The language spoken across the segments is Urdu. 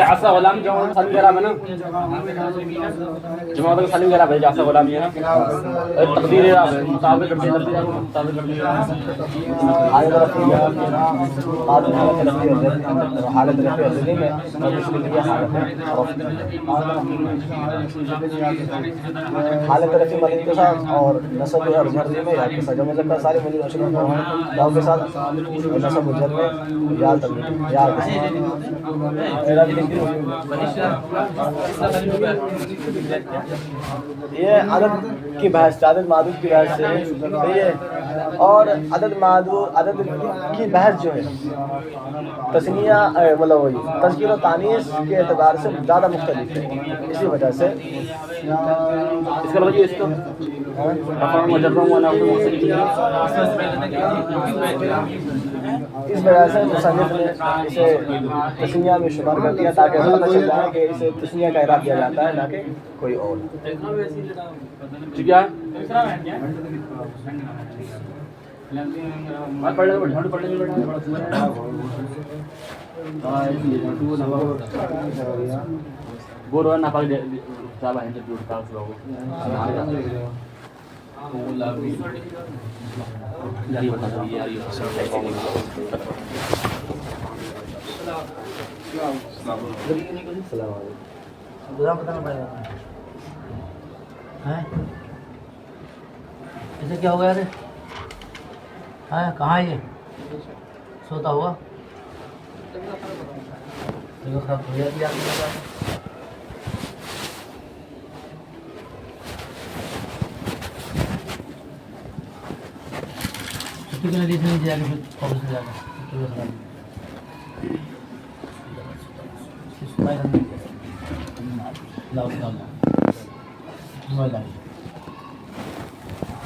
عصا غلام جو سلیم کرا بنا جماعت کا سلیم کرا بھائی عصا غلام یہ تقدیر مطابق کرتے ہیں مطابق کرتے ہیں آگے طرف یہ حالت رفع الذی میں حالت رفع متصل اور نصب اور جر میں یا کہ سجا مذکر سالم مجرور اشرف واو کے ساتھ نصب و جر میں یا تنوین یا یہ عدد کی بحث عدد معدود کی بحث سے صحیح ہے. اور عدد معدود عدد کی بحث جو ہے تثنیہ مطلب وہی تذکیر و تانیث کے اعتبار سے زیادہ مختلف ہے. اسی وجہ سے اس کا وجہ اس کو اس وجہ سے مصنف نے اسے تثنیہ میں شمار کر دیا تاکہ پتہ چل جائے کہ اسے تثنیہ کا اعراب کیا جاتا ہے نہ کہ کوئی اور. ٹھیک ہے بورو نہ پاک صاحب ہیں جو کا لوگوں یہ بتا دو یہ السلام علیکم. اسے کیا ہو گیا رے کہاں یہ سوتا ہوا خراب ہو جاتی آپ چھٹی کے ندی سے نہیں جا کے آفس میں جا کے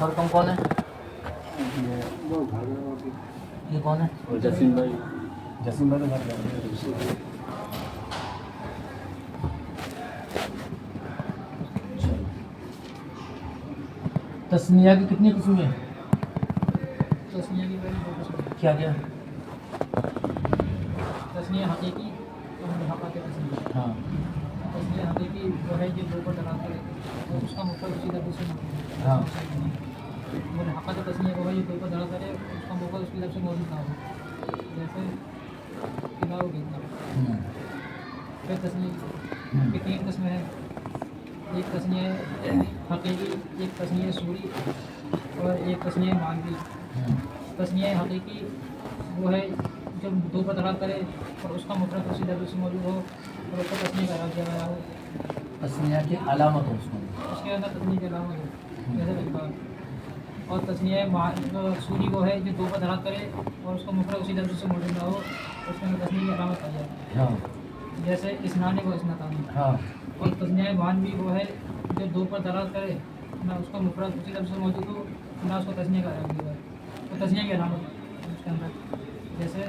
اور کون ہے یہ کون ہے جسیم بھائی تسنیہ کی کتنی قسم ہے؟ تسنیہ کی پہلی 2 قسم. کیا کیا؟ تسنیہ حقیقی اور ملحقات تسنیہ. ہاں تسنیہ حقیقی وہ ہے جو 2 پر دلالت کرے اور اس کا مفرد اسی لفظ سے موجود ہے. ہاں ملحقات تسنیہ وہ ہے جو 2 پر دلالت کرے اس کا مفرد اسی لفظ سے موجود نہ ہو. جیسے کتاب و کتاب. پھر تسنیہ کی 3 قسمیں ہیں. ایک تسنیہ حقیقی, ایک تسنیہ سوری اور ایک تسنیہ معنوی. تسنیہ حقیقی وہ ہے جب 2 پر دلالت کرے اور اس کا مفرد اسی لفظ سے موجود ہو اور اس کا تسنیہ کا اعراب کیا گیا ہو. تسنیہ کی علامت ہو اس کے اندر تسنیہ کی علامت ہو جیسے الفاظ. اور تسنیہ سوری وہ ہے جو 2 پر دلالت کرے اور اس کا مفرد اسی لفظ سے موجود نہ ہو اس کے اندر تسنیہ کی علامت پائی جاتی ہے. ہاں جیسے اسنان و اسنتان. ہاں اور تسنیہ معنوی وہ ہے جو 2 پر دلالت کرے نہ اس کا مفرد اسی لفظ سے موجود ہو نہ اس کو تسنیہ کا اعراب دیا جائے تو تسنیہ کی علامت اس کے اندر. جیسے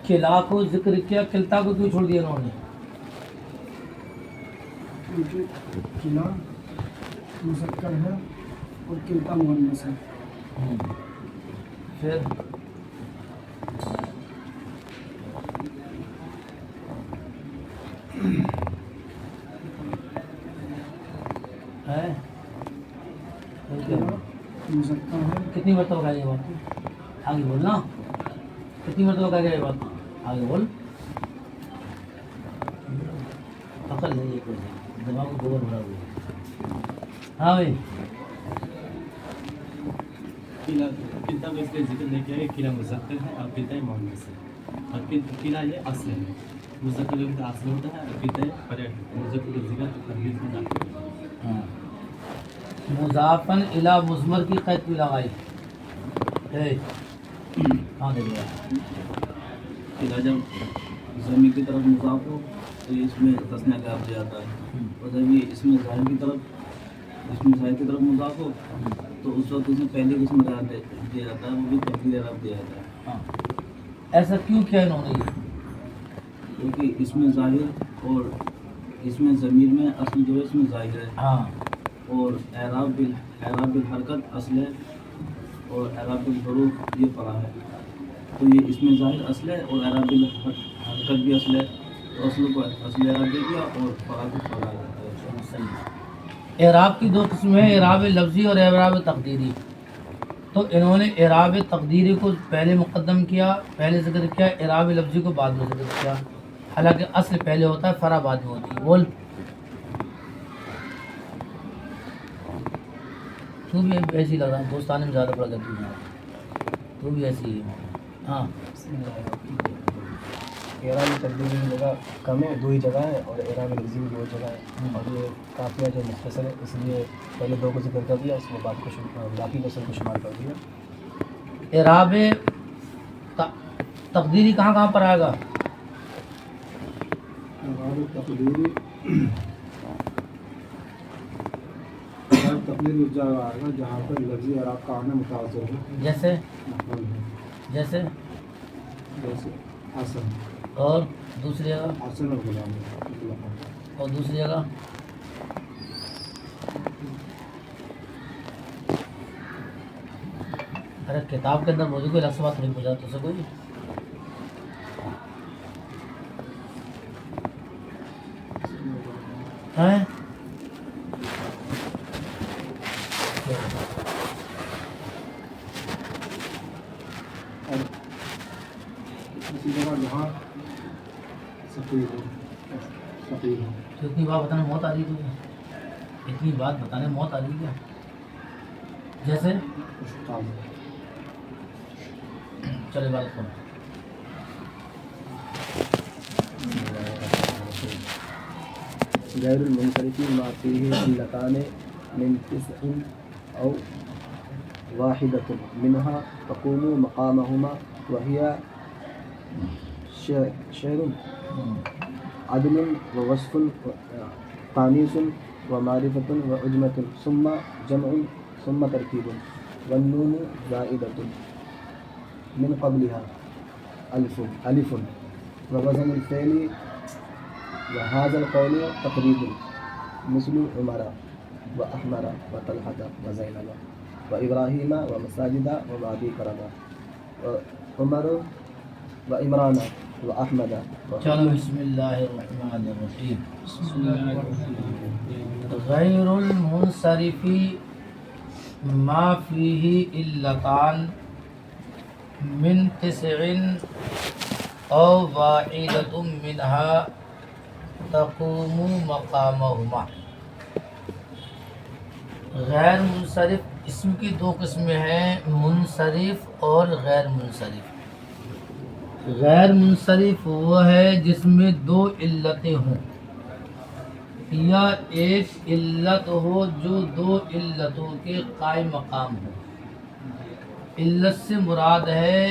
کلا کو ذکر کیا, کلتا کو کیوں چھوڑ دیا انہوں نے؟ قلعہ مذکر ہے اور کلتا مؤنث ہے. پھر مذکر ہے. کتنی مرتبہ کہا یہ بات؟ آگے بولنا. کتنی مرتبہ کہا یہ بات؟ آگے بول. عقل ہے یہ کوئی دماغ کو گوبر بھرا ہوا. ہاں بھائی قلعہ میں اس لیے ذکر نہیں کیا کہ قلعہ مذکر ہے اور قلعہ مؤنث ہے. اور قلعہ یہ اصل ہے. مذکر جو اصل ہوتا ہے اور قلعہ فرع مذکر کا ذکر تخلیص میں داخل ہے. مضافن الی مضمر کی قید بھی لگائی. کہاں دے گیا؟ قلعہ جب ضمیر کی طرف مضاف ہو تو اس میں تثنیہ کا اعراب دیا جاتا ہے. اور جب یہ اس میں ظاہر کی طرف مضاف ہو تو اس وقت اس میں پہلے قسم اعراب دیا جاتا ہے, وہ بھی تقدیر اعراب دیا جاتا ہے. ایسا کیوں کیا انہوں نے؟ کیونکہ اس میں ظاہر اور اس میں ضمیر میں اصل جو ہے اس میں ظاہر ہے. ہاں اور اعراب بالحرکت اصل ہے اور اعراب بالحروف یہ فرع ہے. تو تو یہ اس میں ظاہر اصل ہے اور اعرابی حرکت بھی اصل ہے، تو اصل کو اصل اعراب دے دیا اور فرا کو فرا دے دیا۔ اعراب کی دو قسمیں ہیں، اعراب لفظی اور اعراب تقدیری۔ تو انہوں نے اعراب تقدیری کو پہلے مقدم کیا، پہلے ذکر کیا، اعراب لفظی کو بعد میں ذکر کیا، حالانکہ اصل پہلے ہوتا ہے، فرع بعد میں ہوتی ہے۔ بول تو بھی ایسی لگ رہا ہے، دوستانے میں زیادہ پڑھ کرتی ہے، تو بھی ایسی ہے۔ ہاں اعراب تقدیری کی جگہ کم ہے، 2 ہی جگہ ہے، اور اعراب لفظی کی 2 جگہ ہے، اور یہ قافیہ جو مختصر ہے، اس لیے پہلے 2 کو ذکر کر دیا، اس کے بعد باقی قسم کو شمار کر دیا۔ اعراب تقدیری کہاں کہاں پر آئے گا؟ تقدیر اس جگہ آئے گا جہاں پر لفظی اعراب کا آنا متاثر ہے، جیسے جیسے حسن، اور دوسری جگہ، حسن اور غلام، اور دوسری جگہ ارے کتاب کے اندر موضوع کوئی الگ سے بات نہیں پوچھا تو سے کوئی ہیں؟ اسی جگہ جہاں ثقیل ہو، ثقیل ہو، تو اتنی بات بتانے موت آ رہی تھی، اتنی بات بتانے موت آ رہی کیا؟ جیسے اشتاب، چلے بات کرو۔ غیر المنصرف ما فيه علتان من 9 أو واحدة منها تقوم مقامهما، وهي شعر، عدل، ووصف، تانيث، ومعرفة، وعجمة، ثم جمع، ثم تركيب، والنون زائدة من قبلها ألف، ووزن الفعل، وهذا القول تقريب، مثل عمر وأحمر وطلحة وزينب وإبراهيم ومساجد وأبي كرمة وعمر وعمران وأحمد چلو بسم اللہ الرحمن الرحیم۔ غیر المنصرف ما فيه علتان من 9 أو واحدة منها تقوم مقامهما۔ غیر منصرف اسم کی 2 قسمیں ہیں، منصرف اور غیر منصرف۔ غیر منصرف وہ ہے جس میں 2 علتیں ہوں، یا ایک علت ہو جو 2 علتوں کے قائم مقام ہو۔ علت سے مراد ہے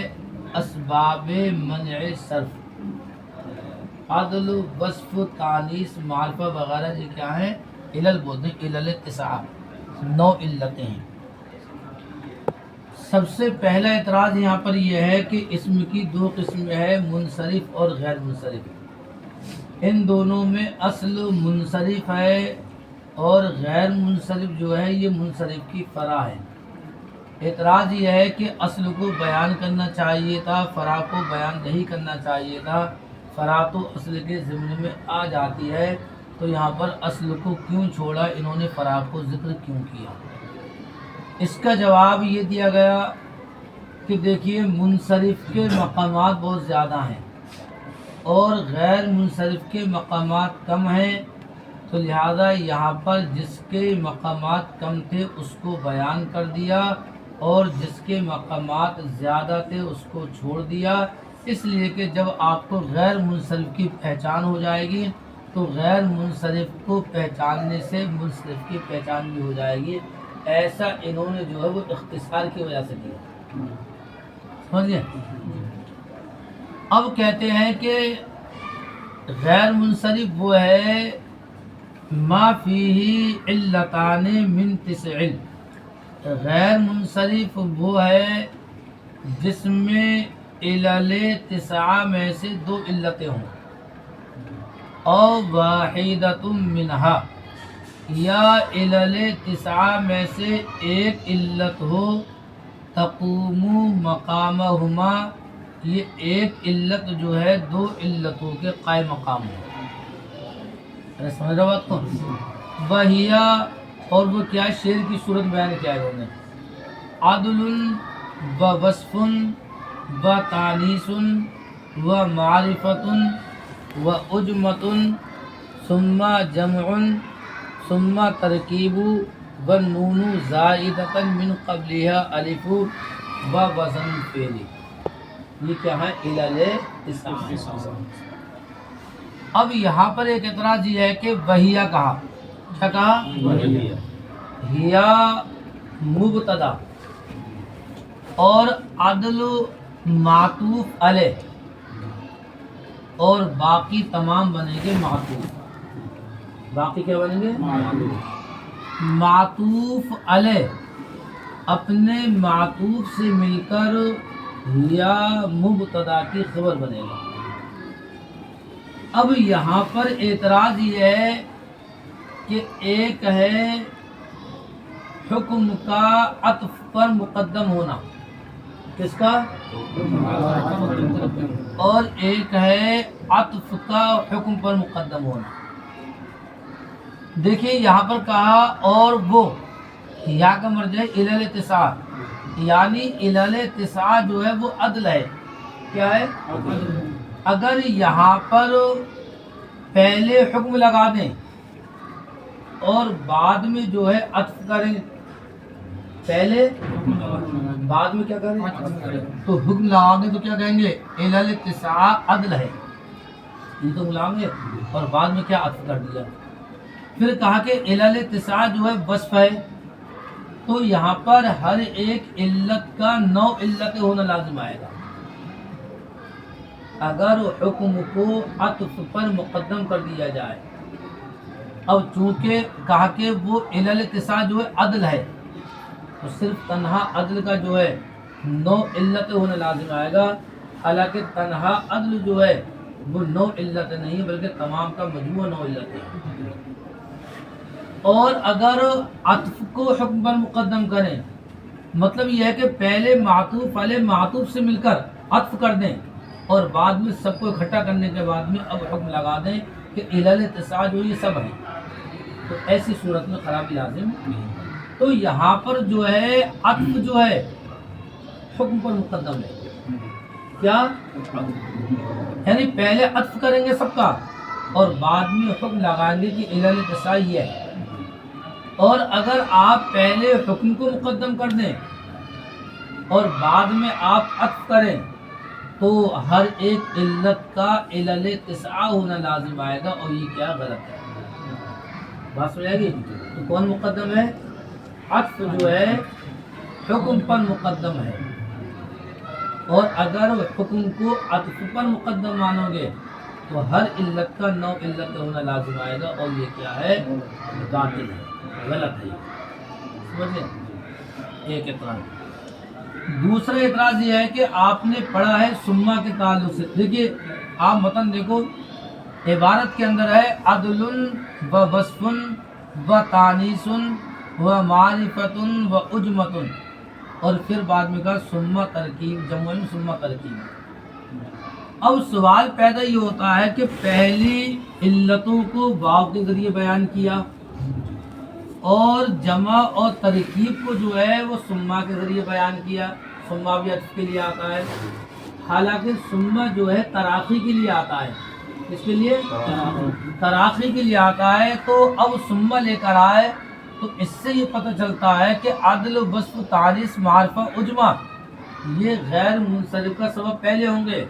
اسباب منع صرف، عدل، وصف، تانیث، معرفہ وغیرہ، یہ کیا ہیں؟ علل بولتے ہیں، علل 9 9 علتیں ہیں۔ سب سے پہلا اعتراض یہاں پر یہ ہے کہ اسم کی 2 قسمیں ہیں، منصرف اور غیر منصرف۔ ان دونوں میں اصل منصرف ہے اور غیر منصرف جو ہے یہ منصرف کی فرع ہے۔ اعتراض یہ ہے کہ اصل کو بیان کرنا چاہیے تھا، فرع کو بیان نہیں کرنا چاہیے تھا، فرع تو اصل کے ضمن میں آ جاتی ہے، تو یہاں پر اصل کو کیوں چھوڑا، انہوں نے فرع کو ذکر کیوں کیا؟ اس کا جواب یہ دیا گیا کہ دیکھیے منصرف کے مقامات بہت زیادہ ہیں اور غیر منصرف کے مقامات کم ہیں، تو لہذا یہاں پر جس کے مقامات کم تھے اس کو بیان کر دیا اور جس کے مقامات زیادہ تھے اس کو چھوڑ دیا، اس لیے کہ جب آپ کو غیر منصرف کی پہچان ہو جائے گی تو غیر منصرف کو پہچاننے سے منصرف کی پہچان بھی ہو جائے گی۔ ایسا انہوں نے جو ہے وہ اختصار کی وجہ سے کیا، سمجھئے؟ اب کہتے ہیں کہ غیر منصرف وہ ہے ما فیہ علتان من 9، غیر منصرف وہ ہے جس میں علل 9 میں سے 2 علتیں ہوں، او واحدۃ منہا، یا علل 9 میں سے ایک علت ہو، تقوم مقامہما، یہ ایک علت جو ہے دو علتوں کے قائم مقام ہے. سمجھ رہے بات کو؟ وہیا، اور وہ کیا شعر کی صورت بیان کیا ہے انہوں نے. عدل و وصف و تانیث و معرفت و عجمت ثم جمع ثم ترکیب و نون زائدۃ من قبلها الف و وزن فعل. یہ کیا ہے؟ علل تسعہ. اب یہاں پر ایک اعتراض یہ ہے کہ وہیا کہا، کیا کہا؟ ہیا مبتدا اور عدل معطوف علیہ اور باقی تمام بنیں گے معطوف. باقی کیا بنیں گے؟ معطوف علیہ اپنے معطوف سے مل کر یا مبتدا کی خبر بنے گا. اب یہاں پر اعتراض یہ ہے کہ ایک ہے حکم کا عطف پر مقدم ہونا، کس کا؟ اور ایک ہے عطف کا حکم پر مقدم ہونا. دیکھیے یہاں پر کہا اور وہ یا کا مرجع علل تسعہ، یعنی علل تسعہ جو ہے وہ عدل ہے. کیا ہے؟ اگر یہاں پر پہلے حکم لگا دیں اور بعد میں جو ہے عطف کریں، پہلے بعد میں کیا کریں تو حکم لگا دیں تو کیا کہیں گے؟ علل تسعہ عدل ہے. یہ تو ملائیں گے اور بعد میں کیا عطف کر دیا. پھر کہا کہ علل تسعہ جو ہے وصف ہے، تو یہاں پر ہر ایک علت کا 9 علت ہونا لازم آئے گا. اگر حکم کو عطف پر مقدم کر دیا جائے، اب چونکہ کہا کہ وہ علل تسعہ جو ہے عدل ہے، تو صرف تنہا عدل کا جو ہے 9 علت ہونا لازم آئے گا. حالانکہ تنہا عدل جو ہے وہ 9 علت نہیں بلکہ تمام کا مجموعہ 9 علت ہے. اور اگر عطف کو حکم پر مقدم کریں، مطلب یہ ہے کہ پہلے معطوف علیہ معطوف سے مل کر عطف کر دیں اور بعد میں سب کو اکٹھا کرنے کے بعد میں اب حکم لگا دیں کہ علل تسعہ جو یہ سب ہیں، تو ایسی صورت میں خرابی لازم نہیں. تو یہاں پر جو ہے عطف جو ہے حکم پر مقدم ہے. کیا؟ یعنی پہلے عطف کریں گے سب کا اور بعد میں حکم لگائیں گے کہ علل تسعہ یہ ہے. اور اگر آپ پہلے حکم کو مقدم کر دیں اور بعد میں آپ عطف کریں تو ہر ایک علت کا علل تسعہ ہونا لازم آئے گا، اور یہ کیا غلط ہے. بات سمجھ آئے گی؟ تو کون مقدم ہے؟ عطف جو ہے حکم پر مقدم ہے. اور اگر حکم کو عطف پر مقدم مانو گے تو ہر علت کا 9 علت ہونا لازم آئے گا، اور یہ کیا ہے؟ باطل ہے، غلط ہے. سمجھے؟ ایک اعتراض. دوسرا اعتراض یہ ہے کہ آپ نے پڑھا ہے سما کے تعلق سے. دیکھیے آپ متن دیکھو، عبارت کے اندر ہے عدل و وصف و تانیث و معرفت و عجمت، اور پھر بعد میں کہا سما ترکیب، جمع سما ترکیب. اب سوال پیدا یہ ہوتا ہے کہ پہلی علتوں کو واو کے ذریعے بیان کیا اور جمع اور ترکیب کو جو ہے وہ سما کے ذریعے بیان کیا. سما بھی عطف کے لیے آتا ہے، حالانکہ سما جو ہے تراخی کے لیے آتا ہے. اس کے لیے تراخی کے لیے آتا ہے. تو اب سما لے کر آئے تو اس سے یہ پتہ چلتا ہے کہ عدل، وصف، تانیث، معرفہ، عجمہ یہ غیر منصرف کا سبب پہلے ہوں گے،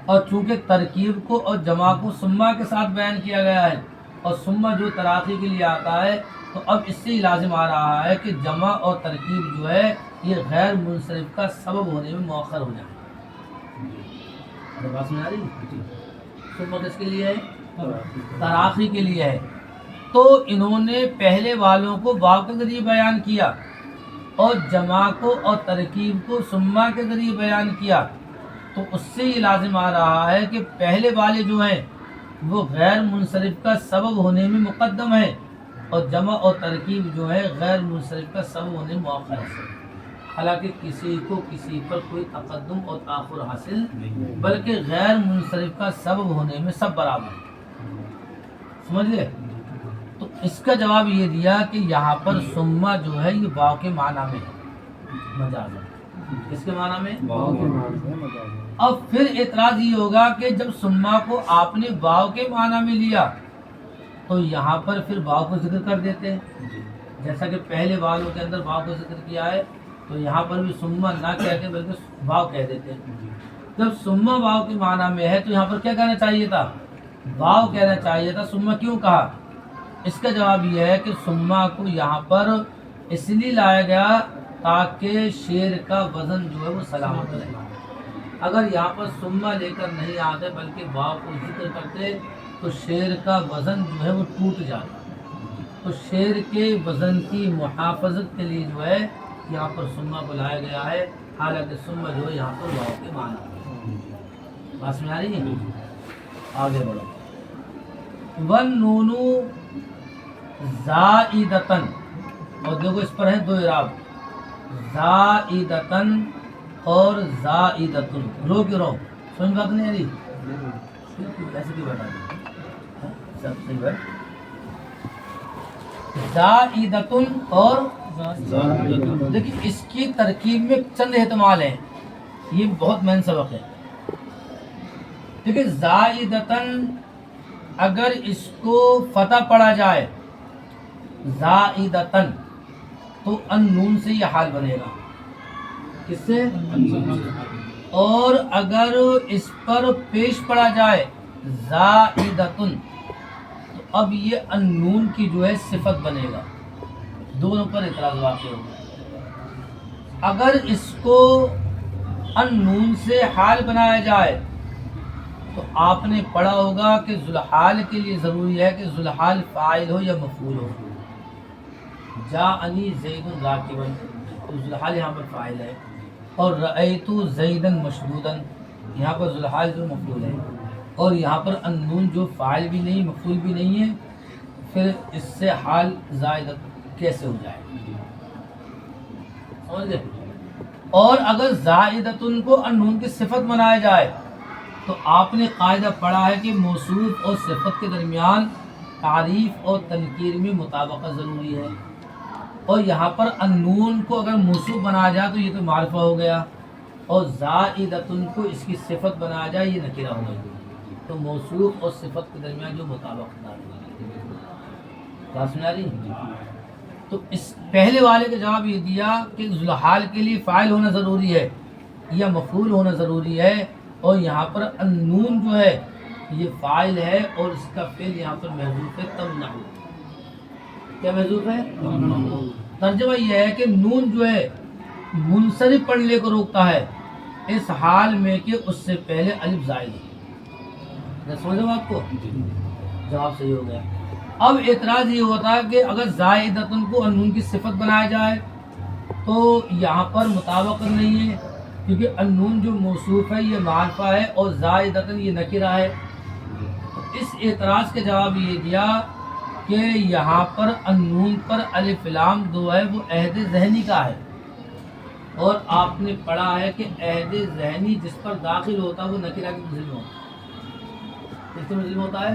اور چونکہ ترکیب کو اور جمع کو سما کے ساتھ بیان کیا گیا ہے اور سما جو تراخی کے لیے آتا ہے، تو اب اس سے ہی لازم آ رہا ہے کہ جمع اور ترکیب جو ہے یہ غیر منصرف کا سبب ہونے میں مؤخر ہو جائے. بات سمجھ آ رہی؟ سما کس کے لیے ہے؟ تراخی کے لیے ہے. تو انہوں نے پہلے والوں کو واو کے ذریعے بیان کیا اور جمع کو اور ترکیب کو سما کے ذریعے بیان کیا، تو اس سے یہ لازم آ رہا ہے کہ پہلے والے جو ہیں وہ غیر منصرف کا سبب ہونے میں مقدم ہے اور جمع اور ترکیب جو ہے غیر منصرف کا سبب ہونے میں مؤخر ہے. حالانکہ کسی کو کسی پر کوئی تقدم اور تاخر حاصل بلکہ غیر منصرف کا سبب ہونے میں سب برابر ہیں. سمجھ لے. تو اس کا جواب یہ دیا کہ یہاں پر سما جو ہے یہ واو کے معنی میں ہے مجاز. کس کے معنی میں؟ اب پھر اعتراض یہ ہوگا کہ جب سما کو آپ نے واو کے معنی میں لیا تو یہاں پر پھر واو کو ذکر کر دیتے ہیں جیسا کہ پہلے والوں کے اندر واو کو ذکر کیا ہے تو یہاں پر بھی سما نہ کہہ کے بلکہ واو کہہ دیتے ہیں. جب سما واو کے معنی میں ہے تو یہاں پر کیا کہنا چاہیے تھا؟ واو کہنا چاہیے تھا. سما کیوں کہا؟ اس کا جواب یہ ہے کہ سما کو یہاں پر اس لیے لایا گیا تاکہ شعر کا وزن جو ہے وہ سلامت رہے. اگر یہاں پر سما لے کر نہیں آتے بلکہ واو کو ذکر کرتے تو شعر کا وزن جو ہے وہ ٹوٹ جاتا. تو شعر کے وزن کی محافظت کے لیے جو ہے یہاں پر سما کو لایا گیا ہے. حالانکہ سما جو ہے یہاں پر واو کے معنی. بات سمجھ آ رہی ہے؟ آگے بڑھو. ون نونو زائدتن، اور دیکھو اس پر ہے دو اعراب، زائدتن اور زائدتن. رو کیوں رو؟ سمجھ بات نہیں آ رہی؟ ایسے کیوں بیٹھا سب صحیح ہے. زائدتن اور دیکھیں اس کی ترکیب میں چند احتمال ہیں، یہ بہت مین سبق ہے. دیکھیں زائدتن اگر اس کو فتح پڑھا جائے زائدتن تو ان نون سے یہ حال بنے گا. کس سے؟ اور اگر اس پر پیش پڑھا جائے زائدتن تو اب یہ ان نون کی جو ہے صفت بنے گا. دونوں پر اعتراض واقع ہوگا. اگر اس کو ان نون سے حال بنایا جائے تو آپ نے پڑھا ہوگا کہ ذوالحال کے لیے ضروری ہے کہ ذوالحال فاعل ہو یا مفعول ہو. جاءنی زید راکبا تو ذوالحال یہاں پر فاعل ہے، اور رأیت زیدا مشدودا یہاں پر ذوالحال جو مفعول ہے، اور یہاں پر النون جو فاعل بھی نہیں مفعول بھی نہیں ہے، پھر اس سے حال زائدہ کیسے ہو جائے؟ سمجھ گئے؟ اور اگر زائدتن کو النون کی صفت بنایا جائے تو آپ نے قاعدہ پڑھا ہے کہ موصوف اور صفت کے درمیان تعریف اور تنکیر میں مطابقت ضروری ہے. اور یہاں پر النون کو اگر موصوف بنایا جائے تو یہ تو معرفہ ہو گیا، اور زائدتن کو اس کی صفت بنایا جائے یہ نکرہ ہو گئی. تو موصوف اور صفت کے درمیان جو مطابقت بات سمجھ آ رہی ہے؟ تو اس پہلے والے کا جواب یہ دیا کہ ذوالحال کے لیے فاعل ہونا ضروری ہے یا مفعول ہونا ضروری ہے، اور یہاں پر النون جو ہے یہ فاعل ہے اور اس کا فعل یہاں پر محذوف ہے. تمنع کیا محذوف ہے؟ ترجمہ یہ ہے کہ نون جو ہے منصرف پڑھنے کو روکتا ہے اس حال میں کہ اس سے پہلے الف زائد ہے. سمجھو آپ کو جواب صحیح ہو گیا. اب اعتراض یہ ہوتا ہے کہ اگر زائدتن کو النون کی صفت بنایا جائے تو یہاں پر مطابقت نہیں ہے، کیونکہ النون جو موصوف ہے یہ معرفہ ہے اور زائدتن یہ نکرہ ہے. تو اس اعتراض کے جواب یہ دیا کہ یہاں پر النون پر الف لام دو ہے وہ عہد ذہنی کا ہے، اور آپ نے پڑھا ہے کہ عہد ذہنی جس پر داخل ہوتا ہے وہ نکرہ کی منزل میں ہوتا ہے. کس کے منزل میں ہوتا ہے؟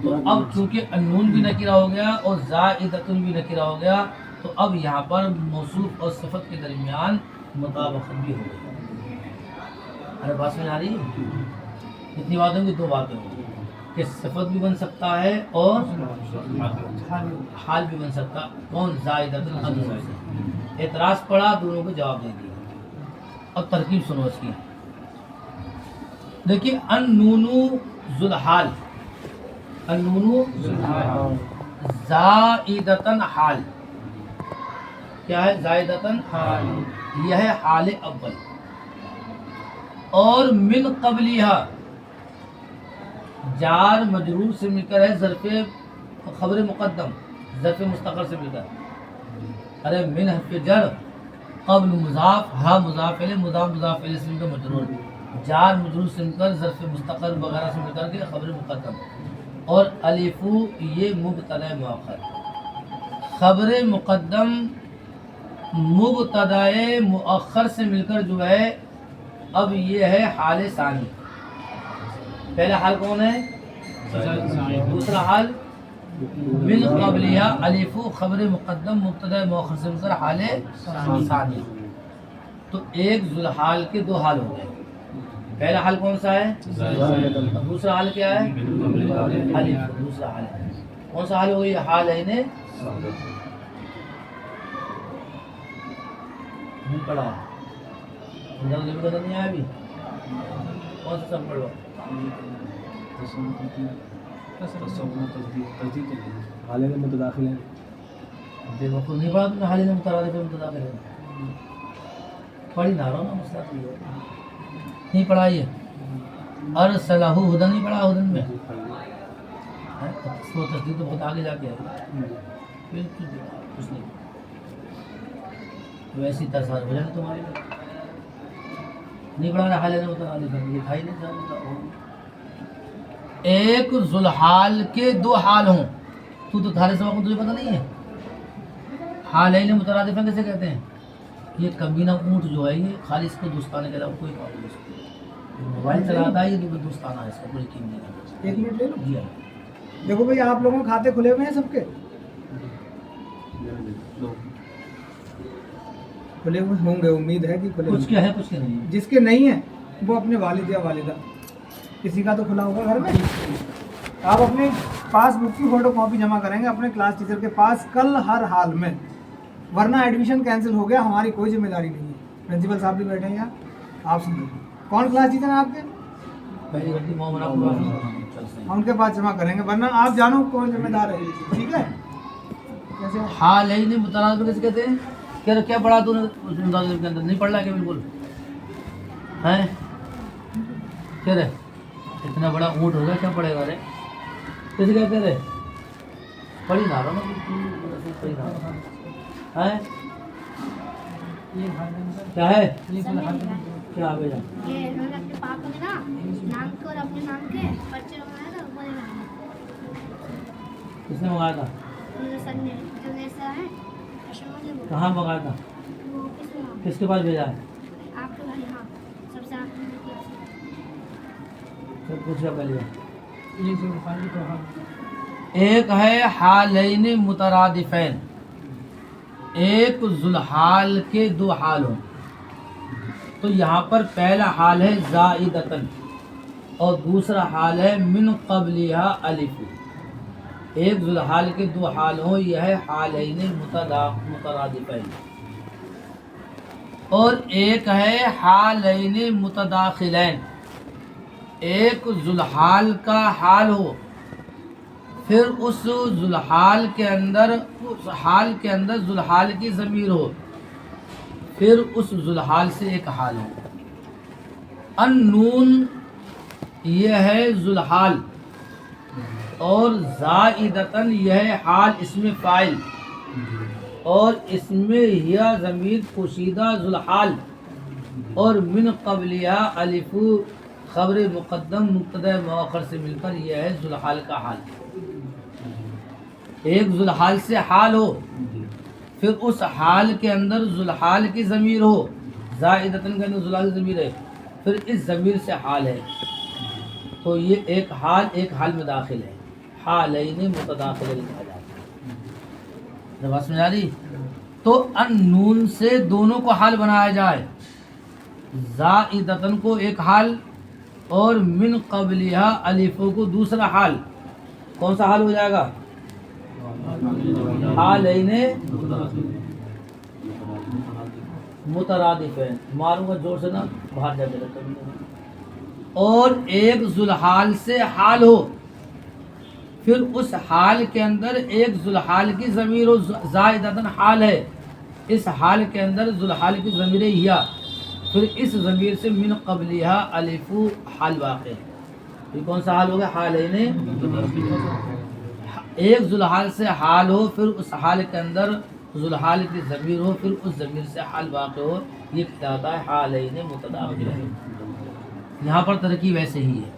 تو اب چونکہ النون بھی نکرہ ہو گیا اور زائدتن بھی نکرہ ہو گیا تو اب یہاں پر موصوف اور صفت کے درمیان مطابقت بھی ہو گئی. ارے بات سمجھ آ رہی ہے؟ کتنی باتیں کی؟ دو باتیں ہوں کہ صفت بھی بن سکتا ہے اور حال بھی بن سکتا. کون؟ زائدتن النون سے. اعتراض پڑا، دونوں کو جواب دے دیا. اب ترکیب سنو اس کی. دیکھیے النونو ذوالحال، النونو زائدتن حال. کیا ہے؟ زائدتن حال. یہ ہے حال اول. اور من قبلیہا جار مجرور سے مل کر ہے ظرف خبر مقدم، ظرف مستقر سے مل کر. ارے من حرف جر، قبل مضاف، ہا مضاف الیہ، مضاف مضاف الیہ سے مل کر مجرور، جار مجرور سے مل کر ظرف مستقر وغیرہ سے مل کر کے خبر مقدم. اور الفو یہ مبتدا مؤخر. خبر مقدم مبتدائے مؤخر سے مل کر جو ہے اب یہ ہے حال ثانی. پہلا حال کون ہے؟ دوسرا حال من قبلیہ الف خبر مقدم مبتدا مؤخر سے مل کر حال ثانی. تو ایک ذوالحال کے دو حال ہو گئے. پہلا حال کون سا ہے؟ دوسرا حال کیا ہے؟ الف. دوسرا حال ہے کون سا حال ہو گئی؟ حال ہے نہیں پڑھا نہیں آیا ابھی. کون سا سب پڑھو؟ حالے میں متداخل ہے. دیکھو نہیں پڑھا تم نے حال میں مترادف متداخل ہے. پڑھی نہ رہو نا مسئلہ تو یہ ہے. نہیں پڑھا یہ ارسلہ ہدن نہیں پڑھا. ہدن میں وہ تصدیق تو بہت آگے جا کے ہے. بالکل کچھ نہیں ویسی تصار ہو جائے تمہاری نہیں پڑھا رہا. حال میں مترادف یہ کھائی نہیں جاتا. ایک ذوالحال کے دو حال ہوں. تو تھارے سبق کو تجھے پتہ نہیں ہے حالین مترادفین کیسے کہتے ہیں؟ یہ کمینہ اونٹ جو ہے یہ خالی اس کو دوستانے کے علاوہ کوئی کام نہیں. اس کو موبائل چلاتا ہے یہ دوستانہ ہے. اس کا کوئی یقین نہیں ہے. 1 منٹ لے لو. جی دیکھو بھائی آپ لوگوں کے کھاتے کھلے ہوئے ہیں سب کے کھلے ہوئے ہوں گے. امید ہے کہ کھلے کچھ کیا ہے کچھ کیا نہیں ہے. جس کے نہیں ہیں وہ اپنے والد یا والدہ کسی کا تو کھلا ہوگا گھر میں. آپ اپنے پاس بک کی فوٹو کاپی جمع کریں گے اپنے کلاس ٹیچر کے پاس کل ہر حال میں, ورنہ ایڈمیشن کینسل ہو گیا. ہماری کوئی ذمہ داری نہیں ہے. پرنسپل صاحب بھی بیٹھے ہیں یہاں. آپ سن لیجیے کون کلاس ٹیچر ہیں آپ کے, پہلی غلطی مومن ہم ان کے پاس جمع کریں گے, ورنہ آپ جانو کون ذمہ دار ہے. ٹھیک ہے کیسے حالین مترادف کیسے کہتے ہیں؟ کیا پڑھا تو نے مترادف کے اندر نہیں پڑھ رہا کیا بالکل ہے؟ کیا رہے اتنا بڑا اونٹ ہوگا کیا پڑھے گا رے کیسے کہتے رہے پڑھی نہ رہا پڑھی نہ رہا ہے. یہ حال ہے سر. کیا ہے یہ ذوالحال ہے. کیا بھیجا یہ انہوں نے اپنے پاپا کے نا نام کے اور اپنے نام کے بچے بنایا تھا وہ نام کس نے منگایا تھا؟ انہوں سر نے جو ایسا ہے اشمت نے وہ کہاں منگایا تھا؟ کس نام کس کے پاس بھیجا ہے؟ آپ کے بھائی ہاں سب سے آپ نے کلاس سب کچھ کا پہلے یہ ذوالحال کی تو حال. ایک ہے حالین مترادفین. ایک ذوالحال کے دو حال ہوں. تو یہاں پر پہلا حال ہے زائدتن اور دوسرا حال ہے من قبلیہ الف. ایک ذوالحال کے دو حال ہوں یہ ہے حالین مترادفین. اور ایک ہے حالین متداخلین. ایک ذوالحال کا حال ہو پھر اس ذوالحال کے اندر اس حال کے اندر ذوالحال کی ضمیر ہو پھر اس ذوالحال سے ایک حال ہو. النون یہ ہے ذوالحال اور زائدتن یہ ہے حال اسم فاعل اور اس میں یا ضمیر پوشیدہ ذوالحال اور من قبلیہ الف خبر مقدم مبتدا مؤخر سے مل کر یہ ہے ذوالحال کا حال. ایک ذوالحال سے حال ہو پھر اس حال کے اندر ذوالحال کی ضمیر ہو. زائدتن کے اندر ذوالحال کی ضمیر ہے پھر اس ضمیر سے حال ہے تو یہ ایک حال میں داخل ہے. حالین متداخلین کہا جاتا ہے. جب بات سمجھ آ رہی تو ان نون سے دونوں کو حال بنایا جائے. زائدتن کو ایک حال اور من قبلیہ الف کو دوسرا حال. کون سا حال ہو جائے گا؟ حالین مترادفین. ماروں گا زور سے نا باہر جا کے. اور ایک ذوالحال سے حال ہو پھر اس حال کے اندر ایک ذوالحال کی ضمیر زائدتن حال ہے. اس حال کے اندر ذوالحال کی ضمیر یا پھر اس ضمیر سے من قبلیہ الف حال واقع. یہ کون سا حال ہوگا؟ حالین. ایک ذوالحال سے حال ہو پھر اس حال کے اندر ذوالحال کی ضمیر ہو پھر اس ضمیر سے حال واقع ہو یہ کہلاتا ہے حالین متداخلین. یہاں پر ترکیب ایسے ہی ہے.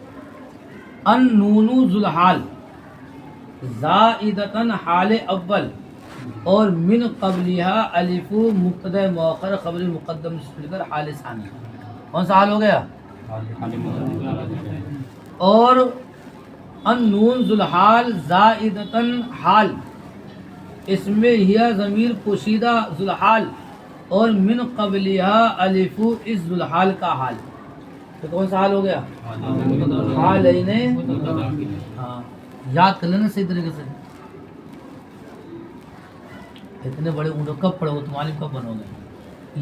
ان نون ذوالحال زائدتن حال اول اور من قبلها الف مبتدا مؤخر خبر مقدم سے لے کر حال ثانی. کون سا حال ہو گیا؟ اور النون ذو الحال زائدتاً حال، اس میں ہیا ضمیر پوشیدہ ذو الحال، اور من قبلها الف اس ذو الحال کا حال. تو کون سا حال ہو گیا؟ حالین. ہاں یاد کر لینا صحیح طریقے سے. اتنے بڑے اونٹوں کب پڑھو گے، تمہاری کب بنو گے؟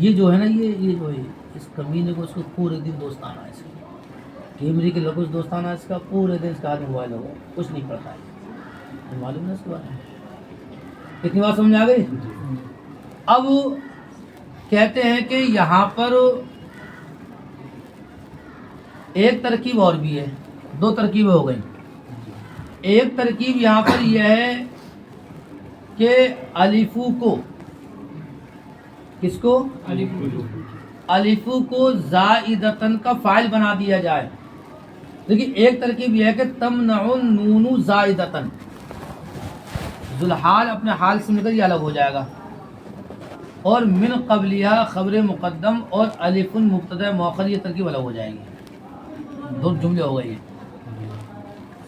یہ جو ہے نا یہ جو ہے اس کمینے کو اس کو پورے دن دوستانہ ہے، اس کا کیمری کے لوگوں سے دوستانہ ہے، اس کا پورے دن اس کا ہاتھ موبائل ہوگا، کچھ نہیں پڑتا ہے. معلوم ہے اس کے بارے میں؟ کتنی بات سمجھ آ گئی؟ اب کہتے ہیں کہ یہاں پر ایک ترکیب اور بھی ہے، دو ترکیبیں ہو گئیں. ایک ترکیب یہاں پر یہ ہے کہ الفو کو، کس کو؟ الفو کو زائدتن کا فاعل بنا دیا جائے. لیکن ایک ترکیب یہ ہے کہ تمنع النون زائدتن، ذو الحال اپنے حال سے نکل یہ الگ ہو جائے گا، اور من قبلها خبر مقدم اور الف مبتدا مؤخر یہ ترکیب الگ ہو جائے گی. دو جملے ہو گئے،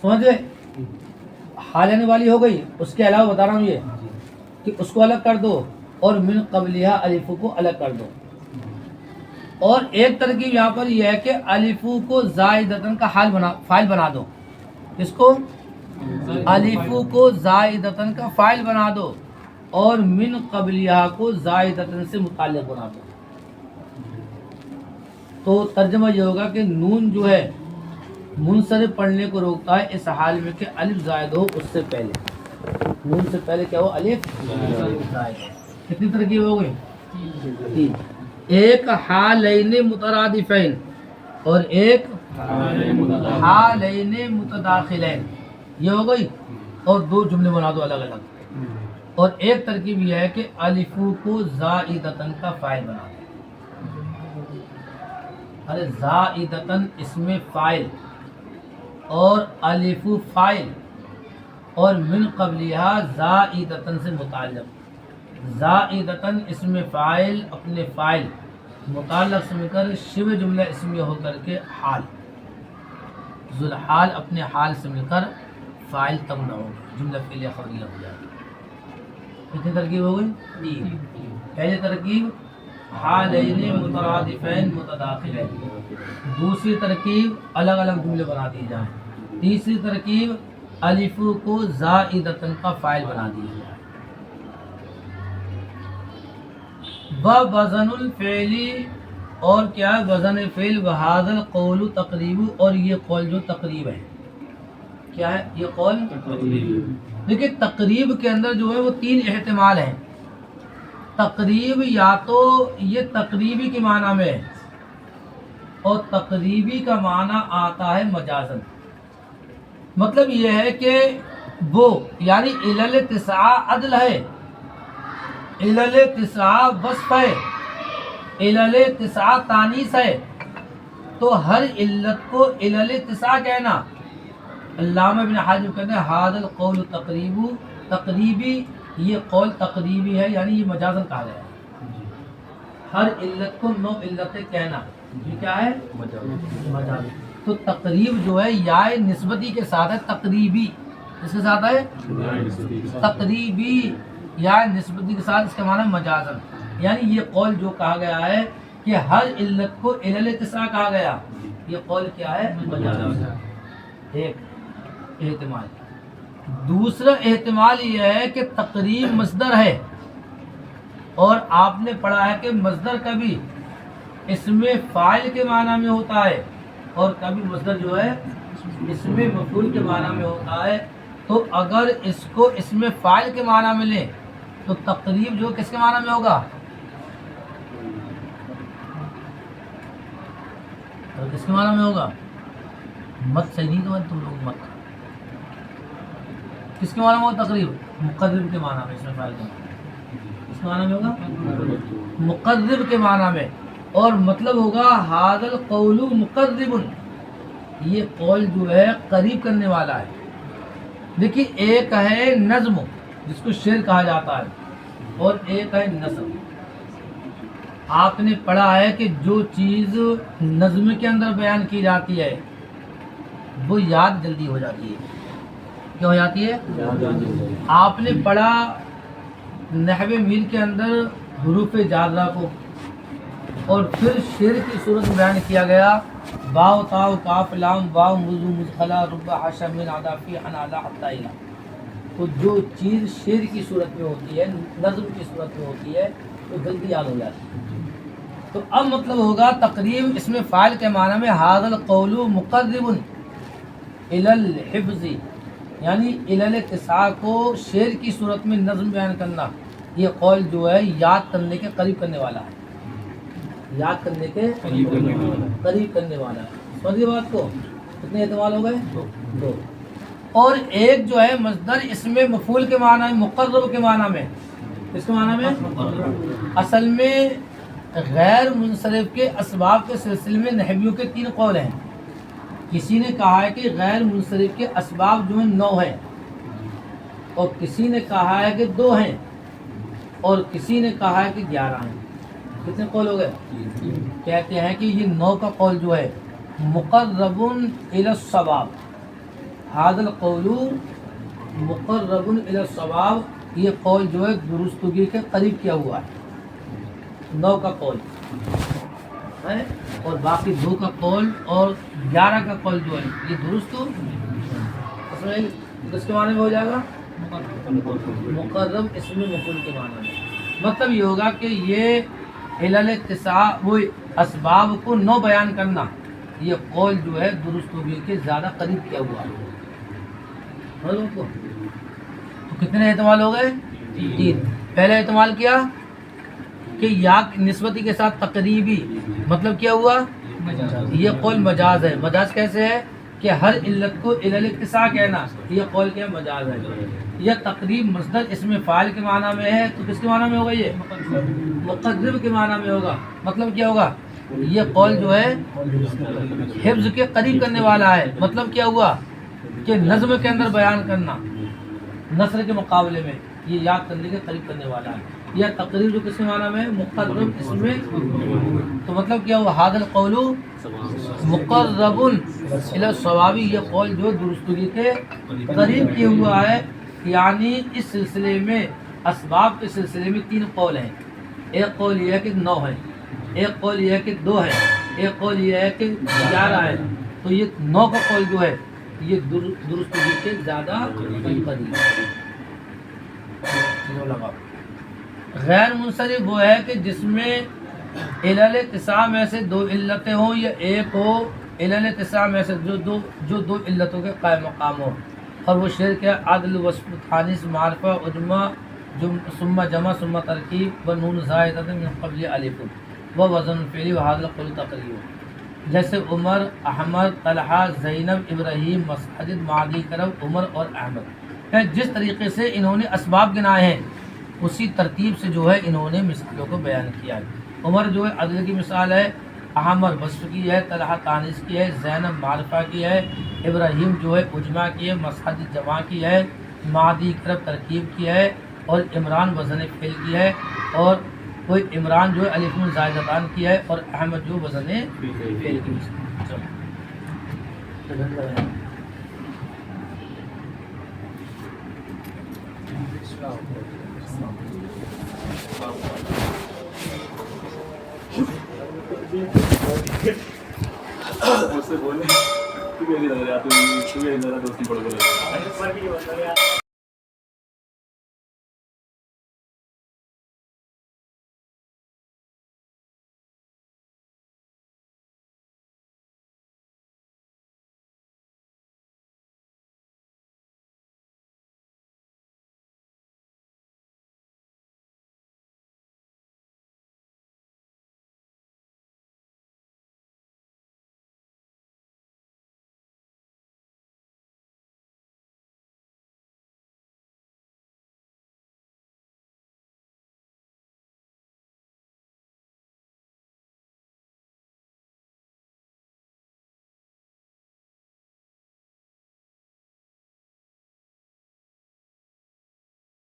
سمجھ گئے؟ حال آنے والی ہو گئی. اس کے علاوہ بتا رہا ہوں یہ کہ اس کو الگ کر دو اور من قبلها الف کو الگ کر دو. اور ایک ترکیب یہاں پر یہ ہے کہ الف کو زائدتن کا فاعل بنا دو. کس کو؟ الف کو زائدتن کا فاعل بنا دو اور من قبلها کو زائدتن سے متعلق بنا دو. تو ترجمہ یہ ہوگا کہ نون جو ہے منصرف پڑھنے کو روکتا ہے اس حال میں کہ الف زائد ہو اس سے پہلے. نون سے پہلے کیا ہو؟ الف زائد. کتنی ترکیب ہو گئی؟ تین. ایک حالین مترادفین اور ایک حالین متداخلین، یہ ہو گئی. اور دو جملے بنا دو الگ الگ. اور ایک ترکیب یہ ہے کہ الف کو زائدتن کا فاعل بنا دو. ارے زائدتن اسم فاعل اور الف فاعل اور من قبلها زائدتن سے متعلق. زائدتن اسم فاعل اپنے فاعل متعلق سے مل کر شبہ جملہ اسمیہ ہو کر کے حال، ذو الحال اپنے حال سے مل کر فاعل تمنع ہو، جملہ فعلیہ خبریہ ہو جائے. کتنی ترکیب ہو گئی؟ پہلی ترکیب حالین مترادفین متداخلین. دوسری ترکیب الگ الگ جملے بنا دی جائیں. تیسری ترکیب الف کو زائدتن کا فاعل بنا دیا جائے. وزن الفعلی اور کیا ہے؟ وزن فعل. وہذا القول تقریب، اور یہ قول جو تقریب ہے، کیا ہے یہ قول؟ دیکھیے تقریب کے اندر جو ہے وہ تین احتمال ہیں. تقریب یا تو یہ تقریبی کے معنی میں ہے، اور تقریبی کا معنی آتا ہے مجازن. مطلب یہ ہے کہ وہ یعنی علل تسعہ عدل ہے، علل تسعہ وصف ہے، علل تسعہ تانیث ہے. تو ہر علت کو علل تسعہ کہنا. علامہ ابن حجر کہتے ہیں ھذا القول تقریب، تقریبی یہ قول تقریبی ہے، یعنی یہ مجازن کہا گیا ہے. ہر علت کو نو علتیں کہنا یہ کیا ہے؟ مجازن. تو تقریب جو ہے یا نسبتی کے ساتھ ہے، تقریبی اس کے ساتھ ہے تقریبی یا نسبتی کے ساتھ، اس کا معنی مجازن. یعنی یہ قول جو کہا گیا ہے کہ ہر علت کو علل تسعہ کہا گیا، یہ قول کیا ہے؟ مجازن. ایک احتمال. دوسرا احتمال یہ ہے کہ تقریب مصدر ہے، اور آپ نے پڑھا ہے کہ مصدر کبھی اسم فاعل کے معنی میں ہوتا ہے اور کبھی مصدر جو ہے اسم مفعول کے معنی میں ہوتا ہے. تو اگر اس کو اسم فاعل کے معنی میں لیں تو تقریب جو کس کے معنی میں ہوگا؟ کس کے معنی میں ہوگا؟ مت صحیح نہیں کہ تم لوگ مت. کس کے معنی میں ہوگا تقریب؟ مقرب کے معنی میں. اسم فاعل کے اس معنی میں ہوگا مقرب کے معنی میں. اور مطلب ہوگا ھذا القول مقرب، یہ قول جو ہے قریب کرنے والا ہے. دیکھیے ایک ہے نظم جس کو شعر کہا جاتا ہے، اور ایک ہے نثر۔ آپ نے پڑھا ہے کہ جو چیز نظم کے اندر بیان کی جاتی ہے وہ یاد جلدی ہو جاتی ہے۔ کیا ہو جاتی ہے؟ آپ نے پڑھا نحو میر کے اندر حروف جازہ کو، اور پھر شعر کی صورت میں بیان کیا گیا باو تاو کاف لام واو مزو مزخلا ربا حاشا من عدافی عن علا حتی الہ۔ تو جو چیز شعر کی صورت میں ہوتی ہے، نظم کی صورت میں ہوتی ہے، تو جلدی یاد ہو جاتی ہے۔ تو اب مطلب ہوگا تقریب اس میں فاعل کے معنی میں ھذا القول مقرب الی الحفظ، یعنی الی الاتساع کو شعر کی صورت میں نظم بیان کرنا، یہ قول جو ہے یاد کرنے کے قریب کرنے والا ہے، یاد کرنے کے قریب کرنے والا ہے۔ سمجھیے بات کو، کتنے احتمال ہو گئے؟ دو۔ اور ایک جو ہے مصدر اس میں مفعول کے معنی میں، مقرب کے معنی میں، اس کے معنی میں اصل میں غیر منصرف کے اسباب کے سلسلے میں نحویوں کے 3 قول ہیں۔ کسی نے کہا ہے کہ غیر منصرف کے اسباب جو ہیں 9 ہیں، اور کسی نے کہا ہے کہ 2 ہیں، اور کسی نے کہا ہے کہ 11 ہیں۔ کتنے قول ہو گئے؟ کہتے ہیں کہ یہ 9 کا قول جو ہے مقرب الی الصواب، ھذا القول مقرب الی الصواب، یہ قول جو ہے درستگی کے قریب کیا ہوا ہے، 9 کا قول ہے، اور باقی 2 کا قول اور 11 کا قول جو ہے یہ درست اس میں کس کے معنی میں ہو جائے گا؟ مقرب اس میں مفعول کے معنی میں۔ مطلب یہ ہوگا کہ یہ الی الاتساع، وہ اسباب کو 9 بیان کرنا، یہ قول جو ہے درستگی کے زیادہ قریب کیا ہوا ہے۔ تو کتنے احتمال ہو گئے؟ 3۔ پہلا احتمال کیا کہ یا نسبتی کے ساتھ تقریبی، مطلب کیا ہوا؟ یہ قول مجاز ہے۔ مجاز کیسے ہے؟ کہ ہر علت کو الی الاتساع کہنا، یہ قول کیا مجاز ہے۔ یہ تقریب مصدر اس میں فاعل کے معنی میں ہے، تو کس کے معنی میں ہوگا؟ یہ مقرب کے معنی میں ہوگا۔ مطلب کیا ہوگا؟ یہ قول جو ہے حفظ کے قریب کرنے والا ہے۔ مطلب کیا ہوا؟ کہ نظم کے اندر بیان کرنا نثر کے مقابلے میں یہ یاد کرنے کے قریب کرنے والا ہے۔ یہ تقریب جو کس کے معنی میں مقرب اس میں، تو مطلب کیا ہوا؟ ھذا القول مقرب الی الصواب، یہ قول جو درستگی کے قریب کیا ہوا ہے۔ یعنی اس سلسلے میں اسباب کے سلسلے میں 3 قول ہیں۔ ایک قول یہ ہے کہ 9 ہے، ایک قول یہ ہے کہ 2 ہے، ایک قول یہ ہے کہ 11 ہے۔ تو یہ 9 کا قول جو ہے یہ درستگی کے زیادہ قریب ہے۔ غیر منصرف وہ ہے کہ جس میں الی الاتساع میں سے 2 علتیں ہوں یا ایک ہو، الی الاتساع میں سے جو دو علتوں کے قائم مقام ہو، اور وہ شعر کیا؟ عدل، وصف، تھانیث، معرفہ، عجمہ، ثم جمع، ثم ترکیب، و نون زائدۃ من قبل الف، و وزن الفعل، و ھذا القول تقریب۔ جیسے عمر، احمد، طلحہ، زینب، ابراہیم، مسعد، معدی، کرم، عمر اور احمد ہے۔ جس طریقے سے انہوں نے اسباب گنائے ہیں اسی ترتیب سے جو ہے انہوں نے مثالوں کو بیان کیا ہے۔ عمر جو ہے عدل کی مثال ہے، احمد وصف کی ہے، طلحہ تانیث کی ہے، زینب معرفہ کی ہے، ابراہیم جو ہے اجماع کی ہے، مسعد جمع کی ہے، معدی کرب ترکیب کی ہے، اور عمران وزن فعل کی ہے، اور کوئی عمران جو ہے الف نون زائدتان کی ہے، اور احمد جو وزن فعل کی مجھ سے بولے تو میری نظر آتی ہے، دوستی پڑھ